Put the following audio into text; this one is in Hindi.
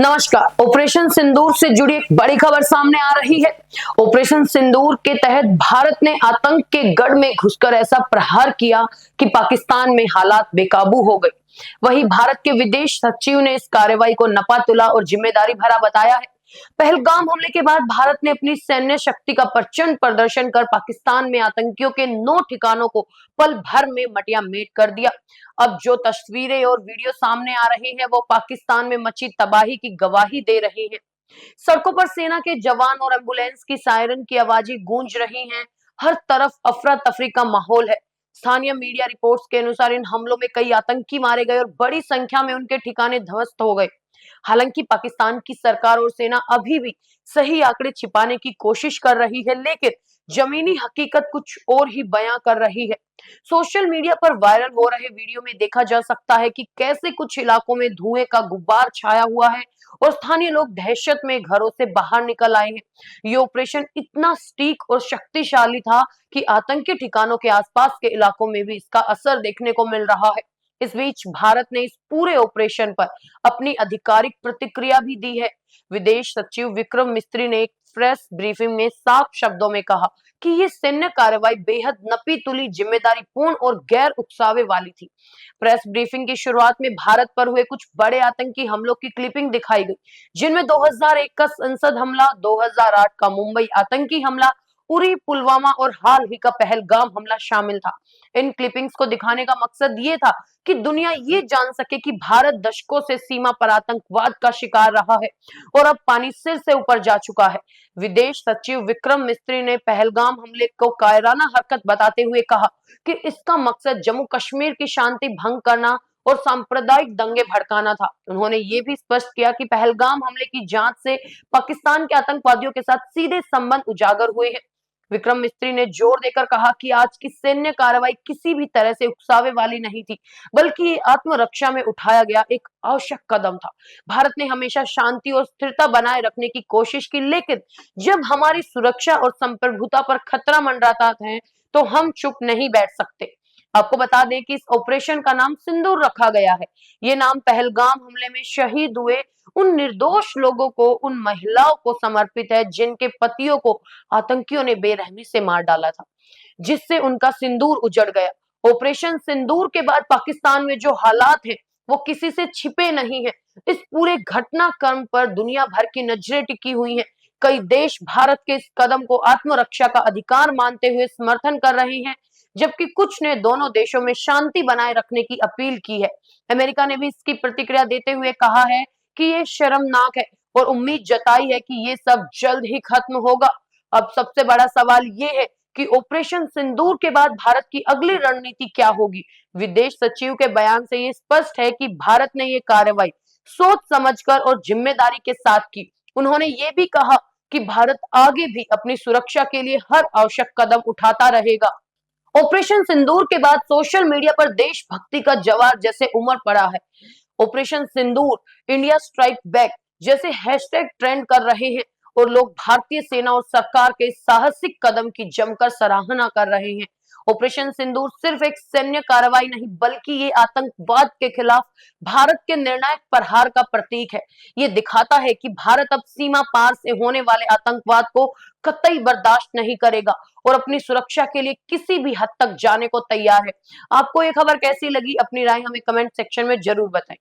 नमस्कार। ऑपरेशन सिंदूर से जुड़ी एक बड़ी खबर सामने आ रही है। ऑपरेशन सिंदूर के तहत भारत ने आतंक के गढ़ में घुसकर ऐसा प्रहार किया कि पाकिस्तान में हालात बेकाबू हो गए। वहीं भारत के विदेश सचिव ने इस कार्रवाई को नपातुला और जिम्मेदारी भरा बताया है। पहलगाम हमले के बाद भारत ने अपनी सैन्य शक्ति का प्रचंड प्रदर्शन कर पाकिस्तान में आतंकियों के 9 ठिकानों को पल भर में मटिया-मेट कर दिया। अब जो तस्वीरें और वीडियो सामने आ रहे हैं वो पाकिस्तान में मची तबाही की गवाही दे रहे हैं। सड़कों पर सेना के जवान और एम्बुलेंस की सायरन की आवाजें गूंज रही हैं। हर तरफ अफरा तफरी का माहौल है। स्थानीय मीडिया रिपोर्ट्स के अनुसार इन हमलों में कई आतंकी मारे गए और बड़ी संख्या में उनके ठिकाने ध्वस्त हो गए। हालांकि पाकिस्तान की सरकार और सेना अभी भी सही आंकड़े छिपाने की कोशिश कर रही है, लेकिन जमीनी हकीकत कुछ और ही बयां कर रही है। सोशल मीडिया पर वायरल हो रहे वीडियो में देखा जा सकता है कि कैसे कुछ इलाकों में धुएं का गुब्बार छाया हुआ है और स्थानीय लोग दहशत में घरों से बाहर निकल आए हैं। ये ऑपरेशन इतना सटीक और शक्तिशाली था कि आतंकी ठिकानों के आसपास के इलाकों में भी इसका असर देखने को मिल रहा है। इस बीच भारत ने इस पूरे ऑपरेशन पर अपनी आधिकारिक प्रतिक्रिया भी दी है। विदेश सचिव विक्रम मिस्त्री ने एक प्रेस ब्रीफिंग में साफ शब्दों में कहा कि ये सैन्य कार्रवाई बेहद नपी-तुली, जिम्मेदारीपूर्ण और गैर उकसावे वाली थी। प्रेस ब्रीफिंग की शुरुआत में भारत पर हुए कुछ बड़े आतंकी हमलों की क्लिपिंग दिखाई गई, जिनमें 2001 का संसद हमला, 2008 का मुंबई आतंकी हमला, उरी, पुलवामा और हाल ही का पहलगाम हमला शामिल था। इन क्लिपिंग्स को दिखाने का मकसद ये था कि दुनिया ये जान सके कि भारत दशकों से सीमा पर आतंकवाद का शिकार रहा है और अब पानी सिर से ऊपर जा चुका है। विदेश सचिव विक्रम मिस्त्री ने पहलगाम हमले को कायराना हरकत बताते हुए कहा कि इसका मकसद जम्मू कश्मीर की शांति भंग करना और सांप्रदायिक दंगे भड़काना था। उन्होंने ये भी स्पष्ट किया कि पहलगाम हमले की जांच से पाकिस्तान के आतंकवादियों के साथ सीधे संबंध उजागर हुए हैं। विक्रम मिस्त्री ने जोर देकर कहा कि आज की सैन्य कार्रवाई किसी भी तरह से उकसावे वाली नहीं थी, बल्कि ये आत्मरक्षा में उठाया गया एक आवश्यक कदम था। भारत ने हमेशा शांति और स्थिरता बनाए रखने की कोशिश की, लेकिन जब हमारी सुरक्षा और संप्रभुता पर खतरा मंडराता है, तो हम चुप नहीं बैठ सकते। आपको बता दें कि इस ऑपरेशन का नाम सिंदूर रखा गया है। ये नाम पहलगाम हमले में शहीद हुए उन निर्दोष लोगों को, उन महिलाओं को समर्पित है जिनके पतियों को आतंकियों ने बेरहमी से मार डाला था, जिससे उनका सिंदूर उजड़ गया। ऑपरेशन सिंदूर के बाद पाकिस्तान में जो हालात हैं, वो किसी से छिपे नहीं है। इस पूरे घटनाक्रम पर दुनिया भर की नजरें टिकी हुई हैं। कई देश भारत के इस कदम को आत्मरक्षा का अधिकार मानते हुए समर्थन कर रहे हैं, जबकि कुछ ने दोनों देशों में शांति बनाए रखने की अपील की है। अमेरिका ने भी इसकी प्रतिक्रिया देते हुए कहा है कि ये शर्मनाक है और उम्मीद जताई है कि ये सब जल्द ही खत्म होगा। अब सबसे बड़ा सवाल ये है कि ऑपरेशन सिंदूर के बाद भारत की अगली रणनीति क्या होगी। विदेश सचिव के बयान से ये स्पष्ट है कि भारत ने ये कार्रवाई सोच समझकर और जिम्मेदारी के साथ की। उन्होंने ये भी कहा कि भारत आगे भी अपनी सुरक्षा के लिए हर आवश्यक कदम उठाता रहेगा। ऑपरेशन सिंदूर के बाद सोशल मीडिया पर देशभक्ति का जवाब जैसे उमड़ पड़ा है। ऑपरेशन सिंदूर, इंडिया स्ट्राइक बैक जैसे हैशटैग ट्रेंड कर रहे हैं और लोग भारतीय सेना और सरकार के साहसिक कदम की जमकर सराहना कर रहे हैं। ऑपरेशन सिंदूर सिर्फ एक सैन्य कार्रवाई नहीं, बल्कि ये आतंकवाद के खिलाफ भारत के निर्णायक प्रहार का प्रतीक है। ये दिखाता है कि भारत अब सीमा पार से होने वाले आतंकवाद को कतई बर्दाश्त नहीं करेगा और अपनी सुरक्षा के लिए किसी भी हद तक जाने को तैयार है। आपको ये खबर कैसी लगी? अपनी राय हमें कमेंट सेक्शन में जरूर बताएं।